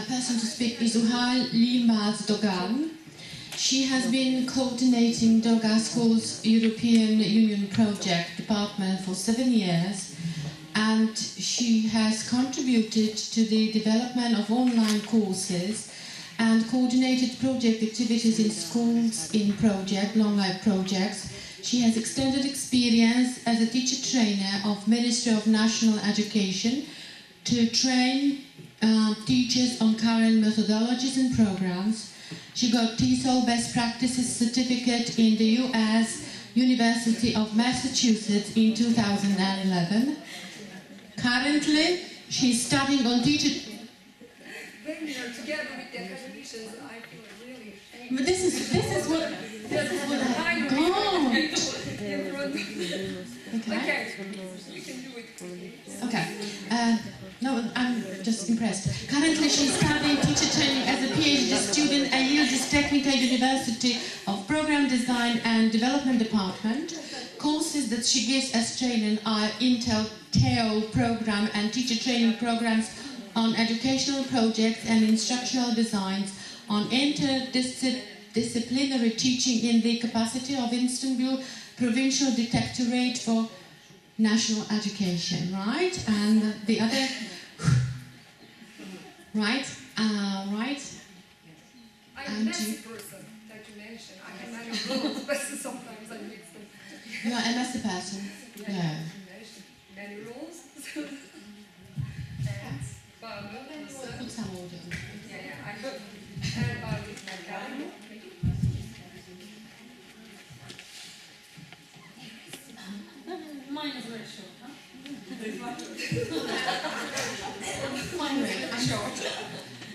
person to speak is Zuhal Yilmaz Dogan. She has been coordinating Doga School's European Union project department for 7 years, and she has contributed to the development of online courses and coordinated project activities in schools in long life projects. She has extended experience as a teacher trainer of Ministry of National Education to train teachers on current methodologies and programs. She got TESOL Best Practices Certificate in the US University of Massachusetts in 2011. Currently, she's studying on teacher... When we are together with the academicians, I feel really... But this is what I God. Okay, you can do it. Okay. No, I'm just impressed. Currently, she's studying teacher training as a PhD student at Yilmaz Technical University of Program Design and Development Department. Courses that she gives as training are Intel TEO program and teacher training programs on educational projects and instructional designs, on interdisciplinary teaching in the capacity of Istanbul Provincial Directorate for National Education, right? And the other, right? Right? I'm a messy person that you mentioned. I have many rules, but sometimes I mix them. You are a messy person. Yeah. Many rules. And Banu. Put some order. Yeah, I hope. And Banu is my guy. Mine is very short, huh? Mine very short.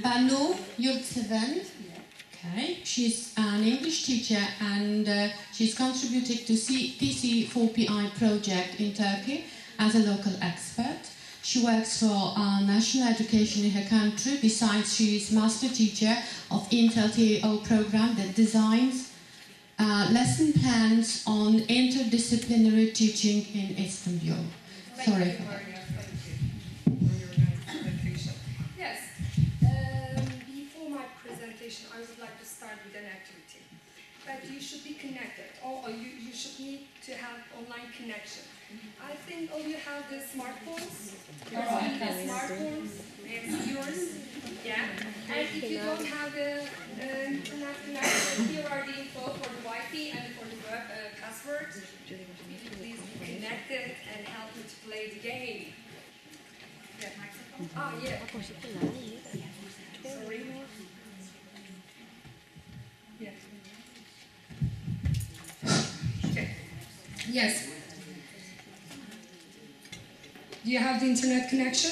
Banu Yurtseven. Okay, she's an English teacher and she's contributed to TC4PI project in Turkey as a local expert. She works for national education in her country. Besides, she is master teacher of Intel TEO program that designs lesson plans on interdisciplinary teaching in Istanbul. Sorry. Thank you for your nice presentation. Yes. Before my presentation, I would like to start with an activity. But you should be connected, or you should need to have online connection. I think all you have the smartphones. You have the smartphones. It's yours. Yeah. And if you don't have the internet connection, here are the info for the Wi-Fi and for the web password. Please be connected and help me to play the game. Yeah. Ah, yeah. Sorry. Yeah. Okay. Yes. Do you have the internet connection?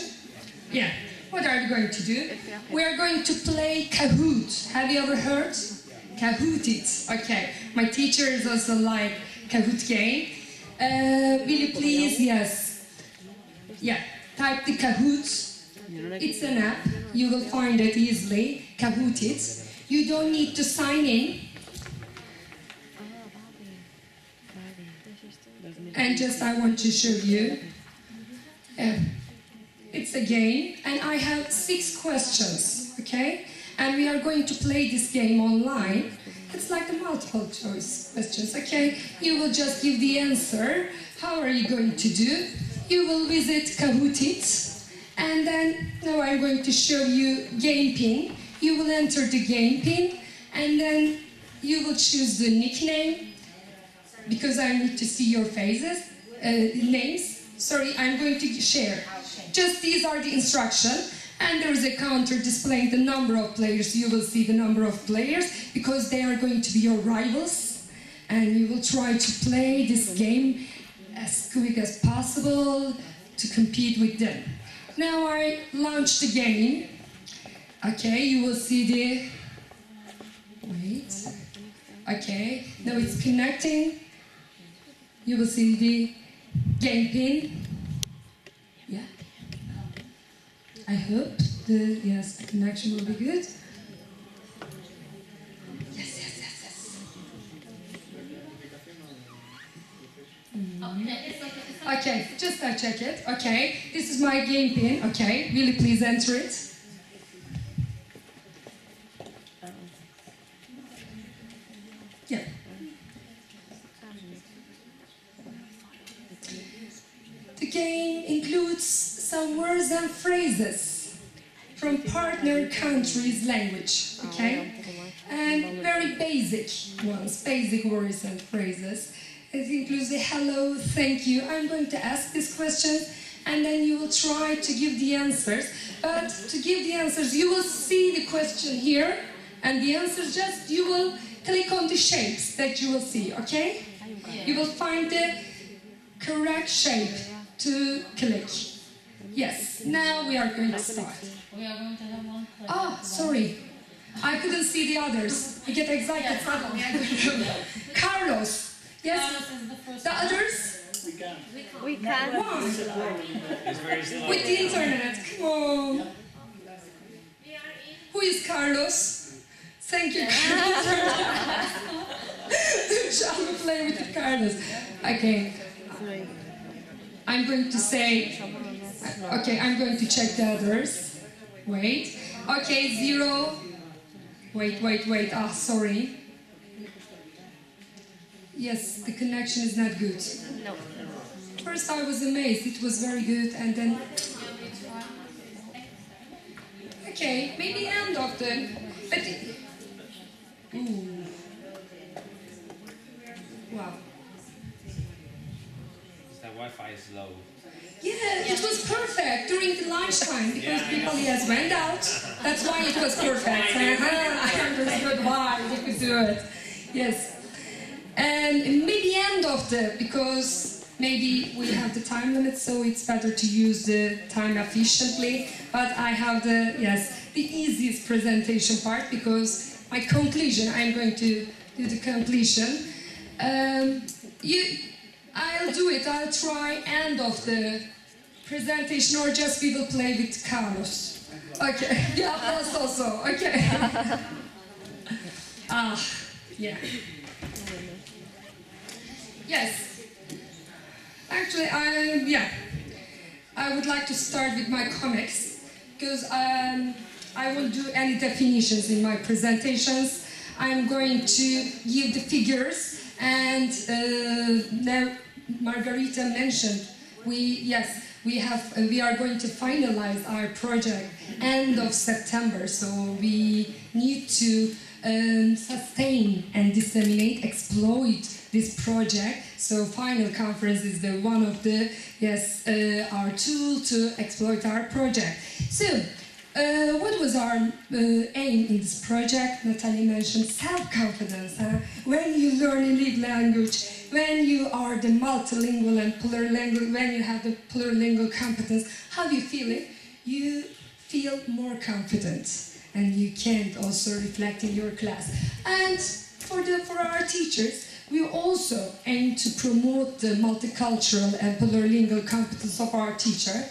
Yeah. What are you going to do? We are going to play Kahoot. Have you ever heard? Kahoot it. Okay. My teacher is also like Kahoot game. Will you please? Yes. Yeah. Type the Kahoot. It's an app. You will find it easily. Kahoot it. You don't need to sign in. And just I want to show you. It's a game, and I have 6 questions, okay? And we are going to play this game online. It's like a multiple choice questions, okay? You will just give the answer. How are you going to do? You will visit Kahoot it, and then now I'm going to show you game pin. You will enter the game pin, and then you will choose the nickname, because I need to see your faces, names. Sorry, I'm going to share. Just these are the instructions, and there is a counter displaying the number of players. You will see the number of players because they are going to be your rivals, and you will try to play this game as quick as possible to compete with them. Now I launch the game. Okay, you will see the... Wait. Okay, now it's connecting. You will see the game pin. Yeah. I hope the connection will be good. Yes. Okay, just I check it. Okay, this is my game pin. Okay, will you please enter it? Yeah. The game includes some words and phrases from partner countries' language, okay? And very basic ones, basic words and phrases. It includes the hello, thank you. I'm going to ask this question and then you will try to give the answers. But to give the answers, you will see the question here and the answers just, you will click on the shapes that you will see, okay? You will find the correct shape to click. Yes, now we are going to start. We are going to have one click. Oh, sorry. I couldn't see the others. I get excited suddenly. I don't know. Carlos. Yes. Carlos is the first The one. others? We can. Wow. With the internet. Come on. Who is Carlos? Thank you, Carlos. Shall we play with the Carlos? Okay. I'm going to say, okay, I'm going to check the others. Wait. Okay, 0. Wait. Ah, sorry. Yes, the connection is not good. No. First I was amazed, it was very good, and then... Okay, maybe end of the... But ooh. Wow. That Wi-Fi is low. Yeah, it was perfect during the lunchtime because people yes went out. That's why it was perfect. I understood why we could do it. Yes. And maybe end of the, because maybe we have the time limit, so it's better to use the time efficiently. But I have the easiest presentation part because my conclusion, I'm going to do the completion. I'll do it, I'll try end of the presentation or just we will play with Carlos. Okay, yeah, that's also, okay. Yeah. Yes. Actually, I would like to start with my comics because I won't do any definitions in my presentations. I'm going to give the figures and now Margarita mentioned we are going to finalize our project end of September, so we need to sustain and disseminate, exploit this project. So final conference is the one of the our tool to exploit our project. So what was our aim in this project? Natalie mentioned self-confidence. When you learn a new language, when you are the multilingual and plurilingual, when you have the plurilingual competence, how do you feel it? You feel more confident, and you can also reflect in your class. And for our teachers, we also aim to promote the multicultural and plurilingual competence of our teacher,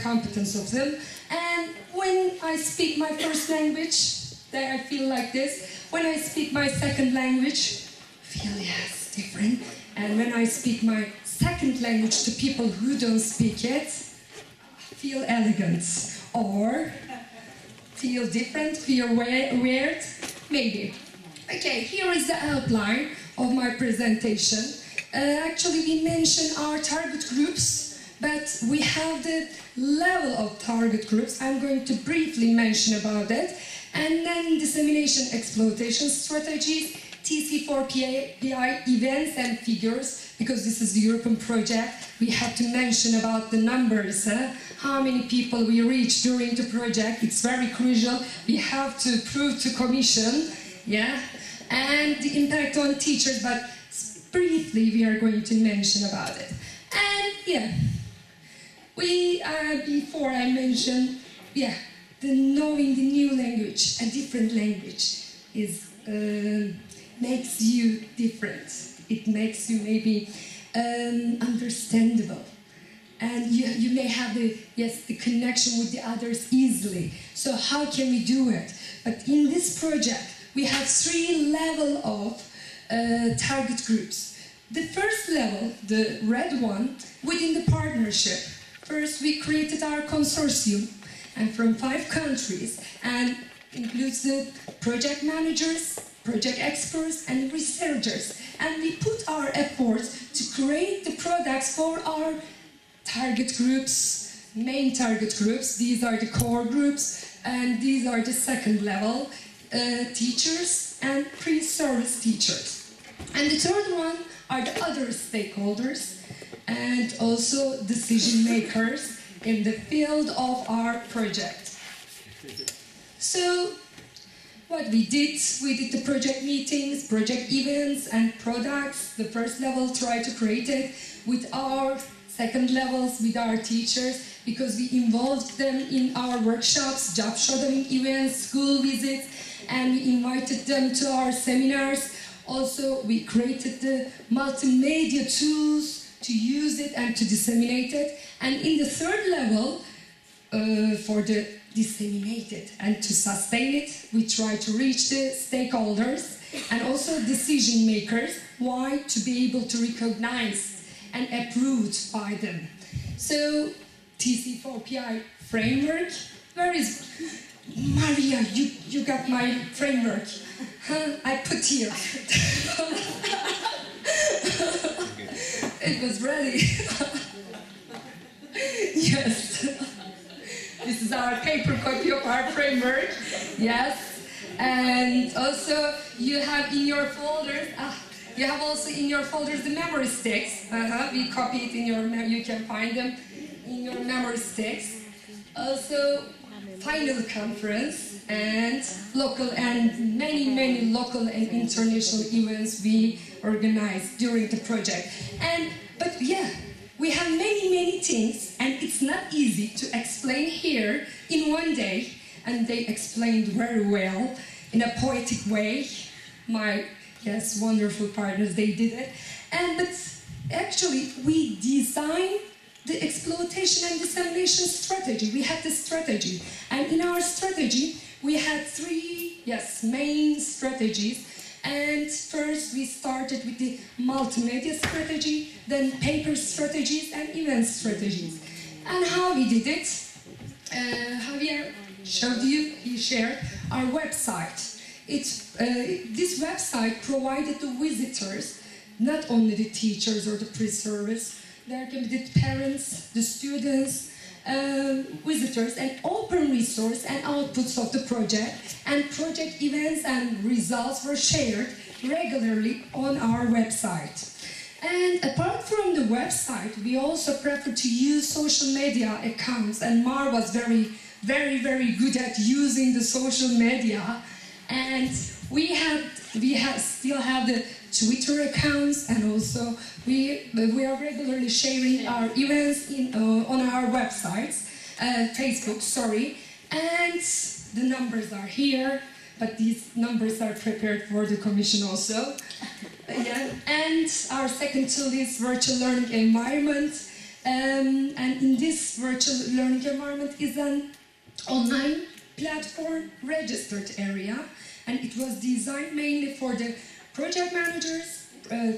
competence of them. And when I speak my first language, I feel like this. When I speak my second language, I feel different. And when I speak my second language to people who don't speak it, I feel elegant. Or feel different, feel weird, maybe. Okay, here is the outline of my presentation. Actually, we mentioned our target groups, but we have the level of target groups. I'm going to briefly mention about it. And then dissemination exploitation strategies, TC4PI events and figures, because this is the European project, we have to mention about the numbers, how many people we reach during the project. It's very crucial. We have to prove to Commission, and the impact on teachers, but briefly we are going to mention about it. And before I mentioned, the knowing the new language, a different language, is makes you different. It makes you maybe understandable, and you may have the connection with the others easily. So how can we do it? But in this project, we have 3 levels of target groups. The first level, the red one, within the partnership. First, we created our consortium, and from 5 countries, and includes the project managers, project experts and researchers. And we put our efforts to create the products for our target groups, main target groups. These are the core groups, and these are the second level teachers and pre-service teachers. And the third one are the other stakeholders and also decision makers in the field of our project. So what we did the project meetings, project events and products. The first level tried to create it with our second levels, with our teachers, because we involved them in our workshops, job shadowing events, school visits, and we invited them to our seminars. Also, we created the multimedia tools to use it and to disseminate it. And in the third level, for the disseminated and to sustain it, we try to reach the stakeholders and also decision makers. Why? To be able to recognize and approved by them. So, TC4PI framework. Where is Maria? You got my framework. Huh? I put here. It was ready. Yes. This is our paper copy of our framework. Yes. And also you have in your folders, you have also in your folders the memory sticks. We copy it in your, you can find them in your memory sticks. Also, final conference and local and many local and international events we organized during the project. But yeah, we have many things, and it's not easy to explain here in one day. And they explained very well in a poetic way. My wonderful partners, they did it. But actually, we designed the exploitation and dissemination strategy. We had this strategy, and in our strategy, we had three main strategies. And first, we started with the multimedia strategy, then paper strategies and event strategies. And how we did it? Javier showed you, he shared our website. This website provided the visitors, not only the teachers or the pre-service, there can be the parents, the students, visitors, an open resource and outputs of the project, and project events and results were shared regularly on our website. And apart from the website, we also prefer to use social media accounts, and Mar was very good at using the social media. And we still have the Twitter accounts, and also we are regularly sharing our events on our websites, Facebook, sorry. And the numbers are here, but these numbers are prepared for the commission also. And our second tool is virtual learning environment. And in this virtual learning environment is an online platform registered area, and it was designed mainly for the project managers,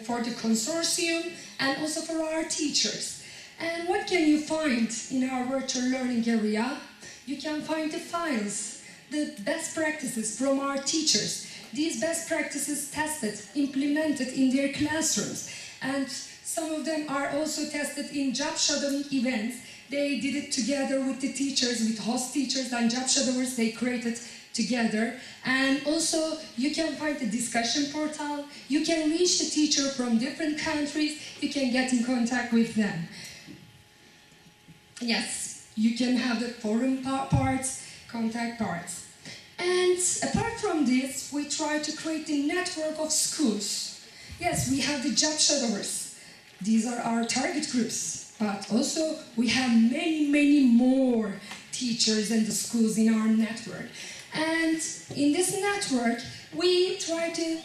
for the consortium, and also for our teachers. And what can you find in our virtual learning area? You can find the files, the best practices from our teachers. These best practices tested, implemented in their classrooms, and some of them are also tested in job shadowing events. They did it together with the teachers, with host teachers and job shadowers. They created together. And also, you can find the discussion portal. You can reach the teacher from different countries. You can get in contact with them. Yes, you can have the forum parts, contact parts. And apart from this, we try to create a network of schools. Yes, we have the job shadowers. These are our target groups. But also, we have many more teachers and the schools in our network. And in this network, we try to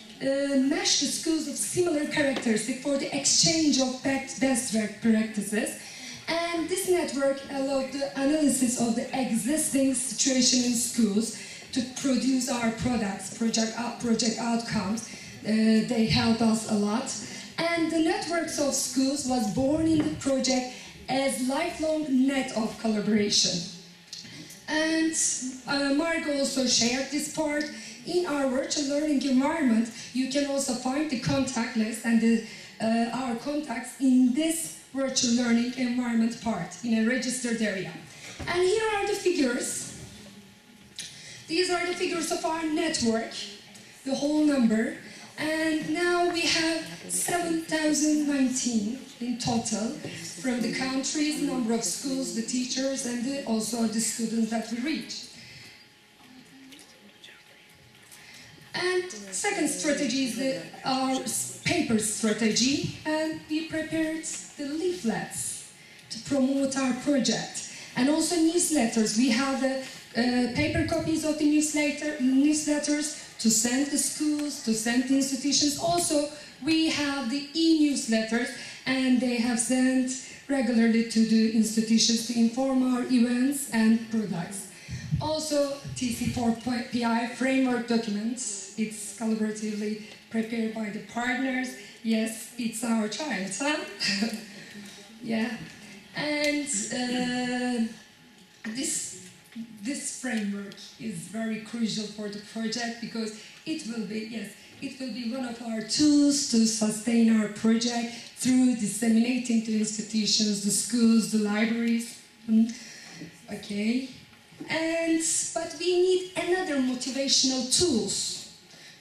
match the schools of similar characteristics for the exchange of best practices. And this network allowed the analysis of the existing situation in schools to produce our products, project outcomes. They help us a lot. And the networks of schools was born in the project as lifelong net of collaboration. And Mark also shared this part. in our virtual learning environment, you can also find the contact list and our contacts in this virtual learning environment part, in a registered area. And here are the figures. These are the figures of our network, the whole number. And now we have 7,019 in total from the countries, number of schools, the teachers, and also the students that we reach. And second strategy is our paper strategy, and we prepared the leaflets to promote our project. And also newsletters. We have the paper copies of the newsletters to send to schools, to send to institutions. Also, we have the e-newsletters, and they have sent regularly to the institutions to inform our events and products. Also, TC4PI framework documents. It's collaboratively prepared by the partners. Yes, it's our child, huh? Yeah. And this framework is very crucial for the project because it will be one of our tools to sustain our project through disseminating to institutions, the schools, the libraries. Okay. But we need another motivational tools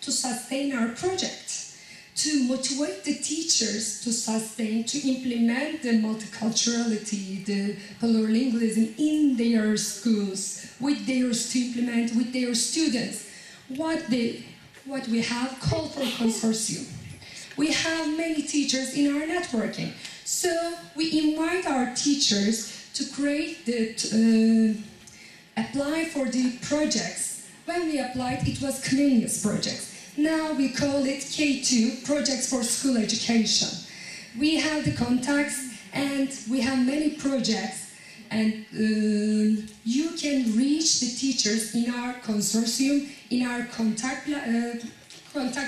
to sustain our project, to motivate the teachers to sustain, to implement the multiculturality, the plurilingualism in their schools, to implement with their students what we have called for consortium. We have many teachers in our networking, so we invite our teachers to create apply for the projects. When we applied, it was comenius projects. Now we call it K2, Projects for School Education. We have the contacts and we have many projects, and you can reach the teachers in our consortium, in our contact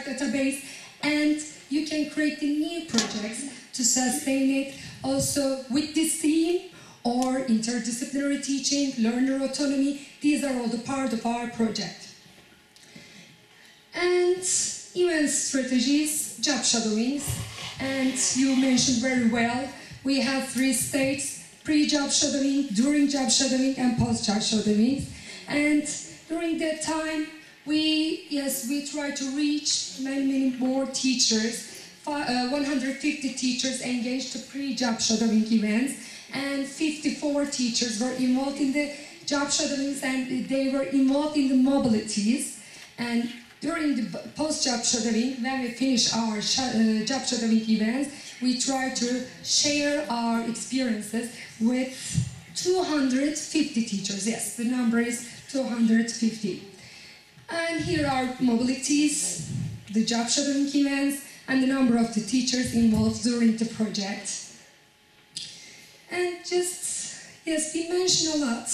database, and you can create the new projects to sustain it also with this theme or interdisciplinary teaching, learner autonomy. These are all the part of our project. And event strategies, job shadowings, and you mentioned very well, we have 3 stages: pre-job shadowing, during job shadowing, and post-job shadowing. And during that time, we try to reach many more teachers. 150 teachers engaged to pre-job shadowing events, and 54 teachers were involved in the job shadowings, and they were involved in the mobilities. And during the post-job shadowing, when we finish our job shadowing events, we try to share our experiences with 250 teachers. Yes, the number is 250. And here are mobilities, the job shadowing events, and the number of the teachers involved during the project. And we mention a lot,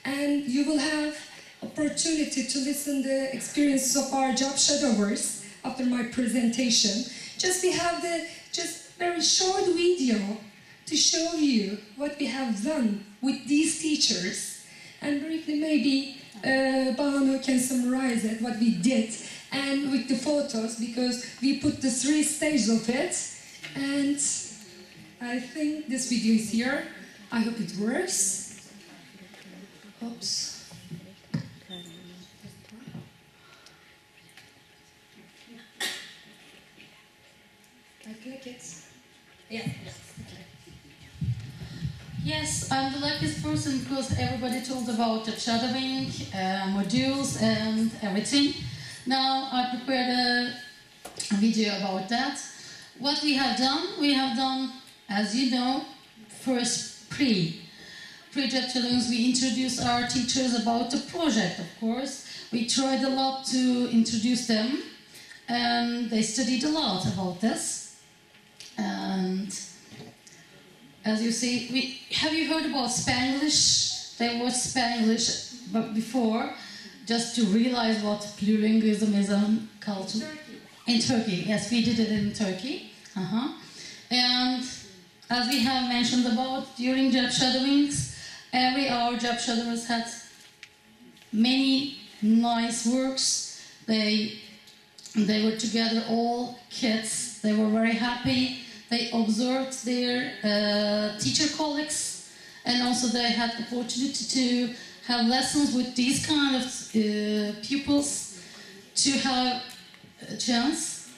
and you will have opportunity to listen the experiences of our job shadowers after my presentation. We have the very short video to show you what we have done with these teachers, and briefly maybe Banu can summarize it, what we did, and with the photos, because we put the 3 stages of it. And I think this video is here. I hope it works. Oops. I click it. Yeah. Okay. Yes, I'm the luckiest person because everybody told about the shadowing, modules and everything. Now I prepared a video about that. What we have done, as you know, first pre-job shadowings, we introduced our teachers about the project, of course. We tried a lot to introduce them, and they studied a lot about this. And as you see, have you heard about Spanglish? There was Spanglish before, just to realize what plurilingualism is a culture. In Turkey, yes, we did it in Turkey. And as we have mentioned about during job shadowings, every hour job shadowers had many nice works They were together, all kids. They were very happy. They observed their teacher colleagues, and also they had opportunity to have lessons with these kind of pupils, to have a chance.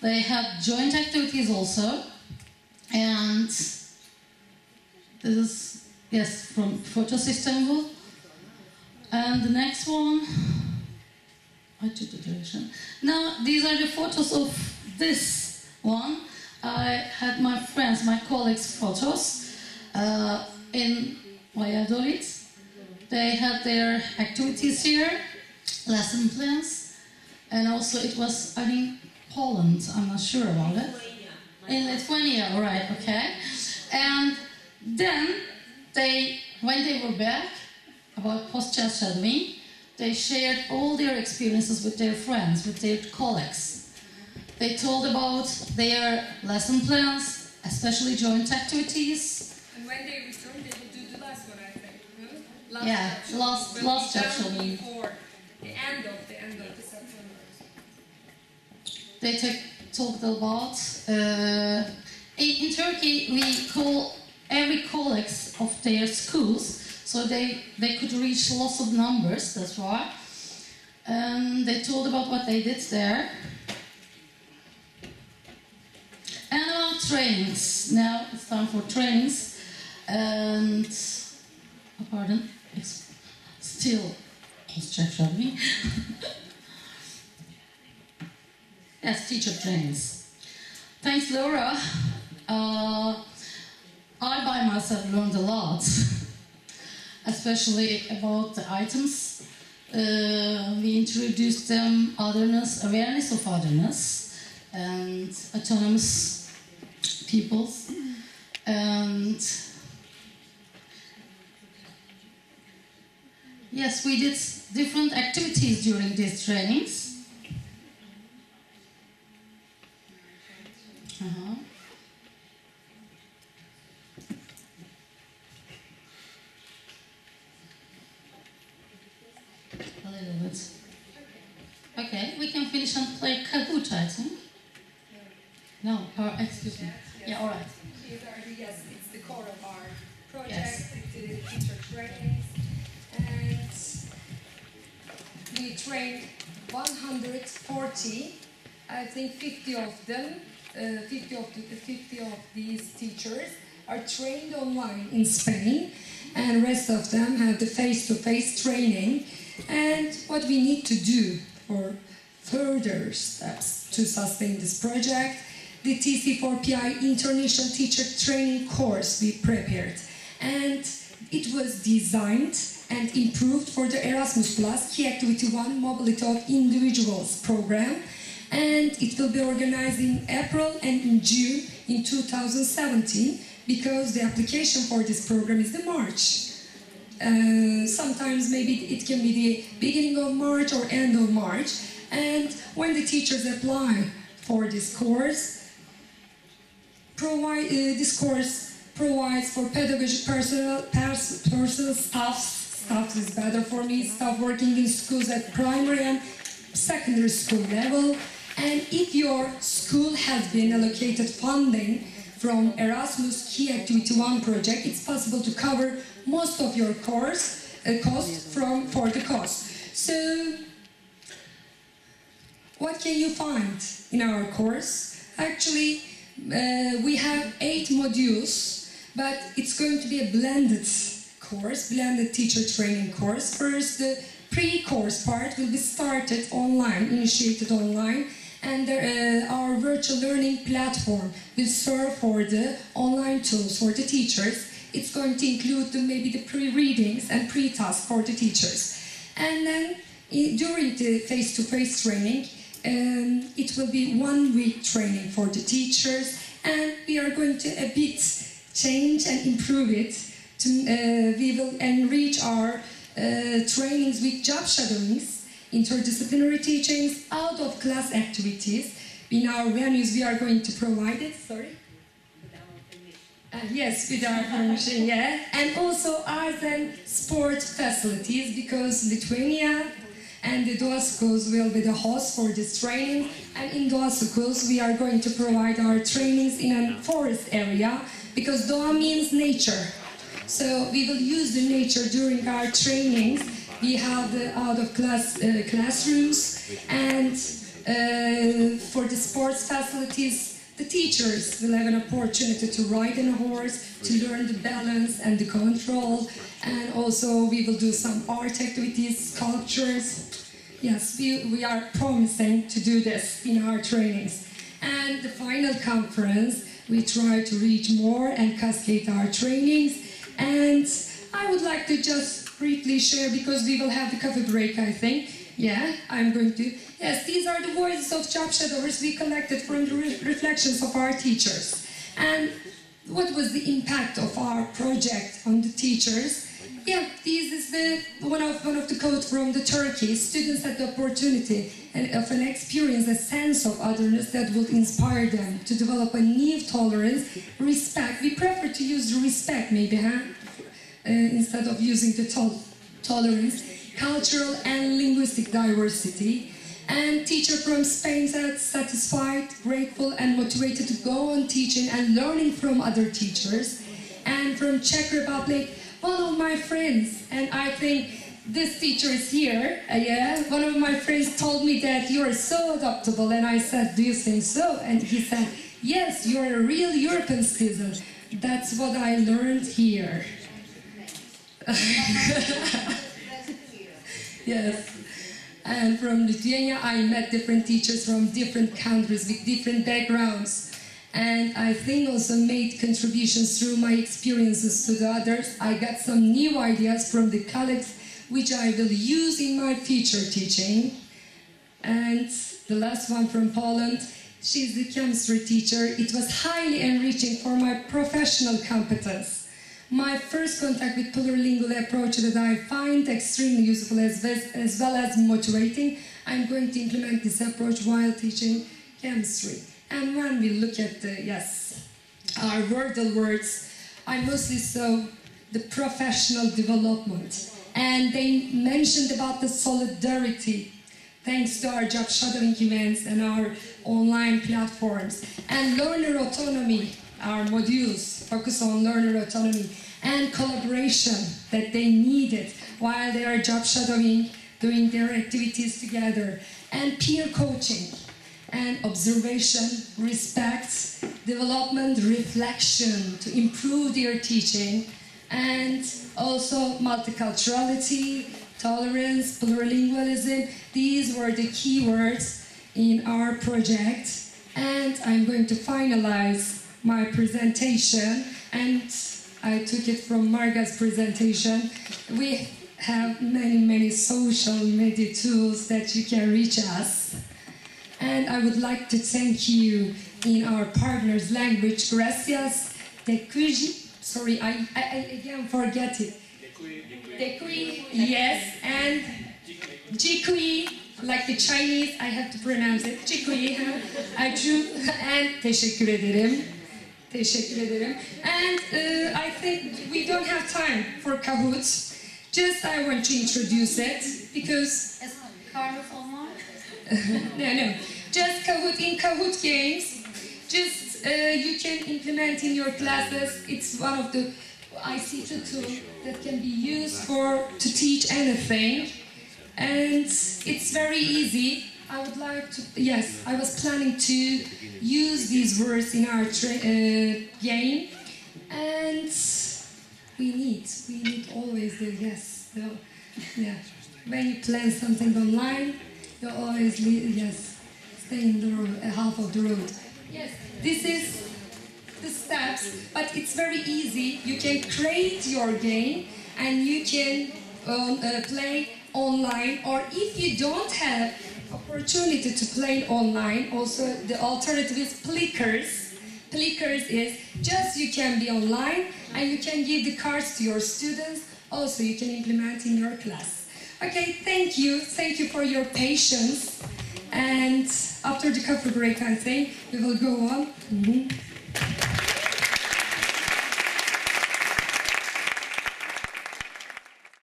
They had joint activities also, and this is, yes, from Photos Istanbul. And the next one, I took the direction. Now, these are the photos of this one. I had my friends, my colleagues' photos in Valladolid. They had their activities here, lesson plans, and also it was, I think, Poland, I'm not sure about it. In Lithuania, all right, okay. And then when they were back, about post-child shadowing, they shared all their experiences with their friends, with their colleagues. They told about their lesson plans, especially joint activities. And when they return, they will do the last one, I think. No? Last child shadowing. Before the end of the September. They talked about, in Turkey we call every colleagues of their schools, so they could reach lots of numbers, that's why. And they told about what they did there. And about trainings. Now it's time for trainings. And, oh, pardon, it's still post-child me. Yes, teacher trainings. Thanks, Laura. I by myself learned a lot, especially about the items. We introduced them awareness of otherness, and autonomous peoples, and yes, we did different activities during these trainings. A little bit. Okay, we can finish and play Kahoot, I think. No, excuse me. Yeah, all right. Yes, it's the core of our project, Yes. the teacher trainings. And we trained 140, I think 50 of them, 50 of these teachers are trained online in Spain, and rest of them have the face-to-face training. And what we need to do for further steps to sustain this project, the TC4PI International Teacher Training course we prepared. And it was designed and improved for the Erasmus Plus Key Activity 1 Mobility of Individuals program. And it will be organized in April and in June in 2017, because the application for this program is the March. Sometimes maybe it can be the beginning of March or end of March. And when the teachers apply for this course, this course provides for pedagogic personal staff is better for me, staff working in schools at primary and secondary school level. And if your school has been allocated funding from Erasmus Key Activity 1 project, it's possible to cover most of your cost for the cost. So, what can you find in our course? Actually, we have 8 modules, but it's going to be a blended course, blended teacher training course. First, the pre-course part will be started online, initiated online, and our virtual learning platform will serve for the online tools for the teachers. It's going to include maybe the pre-readings and pre-tasks for the teachers. And then during the face-to-face training, it will be 1 week training for the teachers, and we are going to a bit change and improve it. We will enrich our trainings with job shadowings, interdisciplinary teachings, out-of-class activities. In our venues, we are going to provide it. Sorry? Yes, with our permission, yeah. And also arts and sport facilities, because Lithuania and the Doga schools will be the host for this training. And in Doga schools, we are going to provide our trainings in a forest area, because Doga means nature. So we will use the nature during our trainings. We have the out-of-class classrooms, and for the sports facilities, the teachers will have an opportunity to ride on a horse, to learn the balance and the control, and also we will do some art activities, sculptures. Yes, we are promising to do this in our trainings. And the final conference, we try to reach more and cascade our trainings. And I would like to just briefly share, because we will have the coffee break, I think. Yeah, I'm going to. Yes, these are the voices of job shadowers we collected from the reflections of our teachers. And what was the impact of our project on the teachers? Yeah, this is the one of the quotes from the Turkey. Students had the opportunity and of an experience, a sense of otherness that would inspire them to develop a new tolerance, respect. We prefer to use the respect, maybe, instead of using the tolerance. Cultural and linguistic diversity. And teacher from Spain said satisfied, grateful, and motivated to go on teaching and learning from other teachers. And from Czech Republic, one of my friends, and I think this teacher is here, one of my friends told me that you are so adaptable, and I said, do you think so? And he said, yes, you are a real European citizen. That's what I learned here. Yes. And from Lithuania, I met different teachers from different countries with different backgrounds. And I think also made contributions through my experiences to the others. I got some new ideas from the colleagues, which I will use in my future teaching. And the last one from Poland, she's the chemistry teacher. It was highly enriching for my professional competence. My first contact with plurilingual approach that I find extremely useful as well as motivating. I'm going to implement this approach while teaching chemistry. And when we look at our wordle words, I mostly saw the professional development. And they mentioned about the solidarity, thanks to our job shadowing events and our online platforms. And learner autonomy, our modules focus on learner autonomy and collaboration that they needed while they are job shadowing, doing their activities together, and peer coaching, and observation, respect, development, reflection to improve their teaching, and also multiculturality, tolerance, plurilingualism. These were the key words in our project. And I'm going to finalize my presentation, and I took it from Marga's presentation. We have many social media tools that you can reach us. And I would like to thank you in our partner's language, gracias, Dekui, sorry, I again forget it. Dekui, yes, and Jikui, like the Chinese, I have to pronounce it, Jikui, and teşekkür ederim. Teşekkür ederim. And I think we don't have time for Kahoot. Just I want to introduce it because... No. Just Kahoot in Kahoot games. Just you can implement in your classes. It's one of the ICT tools that can be used to teach anything. And it's very easy. I would like to, I was planning to use these words in our game. And we need always the when you plan something online, you always stay in the road, half of the road. Yes, this is the steps, but it's very easy. You can create your game and you can play online, or if you don't have opportunity to play online, also the alternative is Plickers. Plickers is just you can be online and you can give the cards to your students. Also, you can implement in your class. Okay, thank you for your patience. And after the coffee break, I think we will go on.